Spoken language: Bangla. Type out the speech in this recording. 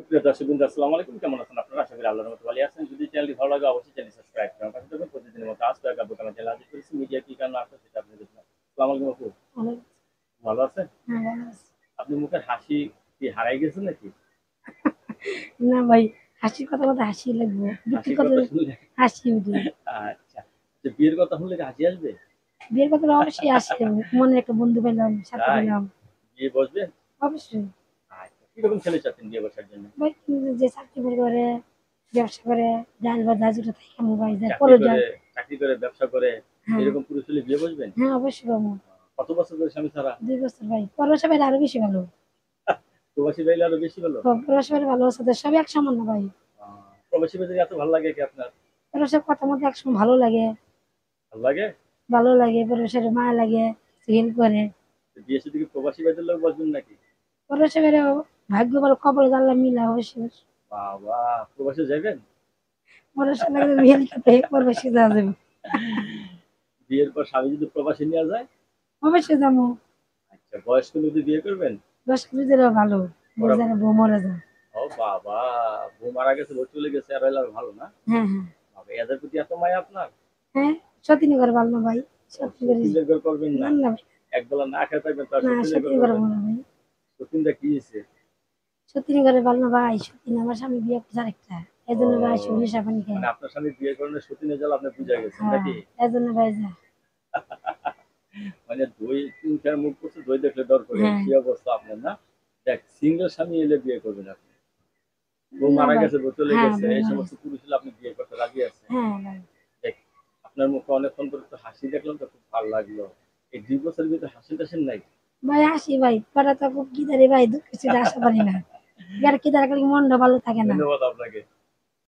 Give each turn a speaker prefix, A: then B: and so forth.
A: প্রিয় দর্শকবৃন্দ, আসসালামু আলাইকুম। কেমন আছেন আপনারা? আশা করি আল্লাহর রহমতে ভালো আছেন। যদি চ্যানেলটি ভালো লাগে অবশ্যই চ্যানেল সাবস্ক্রাইব করুন। পাশে থাকবেন প্রতিদিনের মতো আজ কয়েক আপু আমার চ্যানেল হাজির করেছি। মিডিয়া কি কারণে আসছে সেটা আপনি দেখবেন। আসসালামু আলাইকুম আপু।
B: অনেক
A: ভালো আছেন?
B: ভালো আছে।
A: আপনি মুখের হাসি কি হারাই গেছে নাকি?
B: না ভাই, হাসির কথা বলতে হাসি লাগবে। দুঃখের
A: হাসির
B: কথা
A: কথা শুনলে
B: হাসি উঠে।
A: আচ্ছা। তো বিয়ের কথা শুনলে কি হাসি আসবে?
B: বিয়ের কথা অবশ্যই আসে। মনের একটা বন্ধু পেলাম, সাথে
A: তাই?
B: পেলাম।
A: বিয়ে বসবেন?
B: অবশ্যই।
A: আচ্ছা। কিরকম ছেলে চাচ্ছেন বিয়ে বসার জন্য?
B: ভাই কিন্তু যে চাকরি বাকরি করে, ব্যবসা করে, যার বা যার যেটা থাকে আমার ভাই যার
A: চাকরি
B: পরে
A: করে
B: যার।
A: চাকরি করে ব্যবসা করে
B: হ্যাঁ,
A: এরকম পুরুষ হলে বিয়ে বসবেন?
B: হ্যাঁ অবশ্যই পাবো।
A: কত বছর ধরে স্বামী ছাড়া?
B: 2 বছর ভাই। পরবাসা পাইলে আরো বেশি ভালো।
A: প্রবাসী পাইলে আরো বেশি ভালো?
B: পরবাসা পাইলে ভালো আছে, সবই এক সমান না ভাই।
A: প্রবাসী পেতে এত ভালো লাগে কি আপনার?
B: পরবাসার কথা মতো একসময় ভালো লাগে,
A: ভালো লাগে?
B: ভালো লাগে, পরবাসার মায়া লাগে, হেল্প করে।
A: বিয়ে শুধু কি প্রবাসী ভাইদের লোক বসবেন নাকি?
B: পরবাসা পাইলে ভাগ্য ভালো, কপালে আল্লাহ মিলা অবশ্যই।
A: বাবা, প্রবাসে যাবেন?
B: পরবাসা লাগলে হেল্প করতে পরবাসে যাওয়া যাবে।
A: বিয়ের পর স্বামী যদি প্রবাসে নিয়ে যায়?
B: অবশ্যই যাবো।
A: আচ্ছা, বয়স্ক লোক দিয়ে বিয়ে করবেন?
B: 10 কেজিরও ভালো।
A: ওরা
B: বোঝার বউ মরে যায়।
A: ও বাবা, বউ মারা গেছে, বউ চলে গেছে, আর হইলে আর ভালো না?
B: হ্যাঁ, হ্যাঁ।
A: বাবা, এদের প্রতি এত মায়া আপনার?
B: হ্যাঁ, সতীনী করে ভালো না ভাই।
A: ও,
B: সতীনী করে
A: সতীনের ঘর করবেন
B: না
A: না?
B: না ভাই।
A: এক বেলা না খেয়ে থাকবেন, তার
B: না
A: সতীনের ঘর
B: সতীনী করে
A: করবেন
B: ভালো
A: না?
B: না ভাই।
A: সতীনটা কি হয়েছে?
B: সতীনী করে ভালো না ভাই। সতীন আমার স্বামী বিয়ে করছে আরেকটা। এই
A: ও,
B: জন্য ভাই শুধু নেশা পানি খায়।
A: মানে আপনার স্বামী বিয়ে করেন সতীনের জ্বালা আপনি বুঝে গেছেন
B: হ্যাঁ,
A: নাকি?
B: এই জন্য ভাই যায়।
A: মানে দই তিন চার মুখ করছে, দই দেখলে ডর করে,
B: হ্যাঁ,
A: সে অবস্থা আপনার না? দেখ, সিঙ্গেল স্বামী এলে বিয়ে করবেন আপনি। বউ
B: না
A: মারা
B: ভাই।
A: গেছে, বউ চলে
B: হ্যাঁ,
A: গেছে,
B: বউ
A: এই
B: মরে
A: সমস্ত
B: গেছে।
A: পুরুষ হলে আপনি বিয়ে করতে রাজি আছেন?
B: হ্যাঁ ভাই।
A: দেখ, আপনার মুখে অনেকক্ষণ ধরে একটু হাসি দেখলাম তো, খুব ভালো লাগলো। এই 2 বছরের ভিতরে হাসি টাসেন নাই?
B: ভাই আসি ভাই। পরে তো খুব কি দাঁড়িয়ে ভাই, দুঃখ কিছুটা আশা পারি না। এবার কি দাঁড়া মনটা ভালো থাকে না।
A: ধন্যবাদ আপনাকে।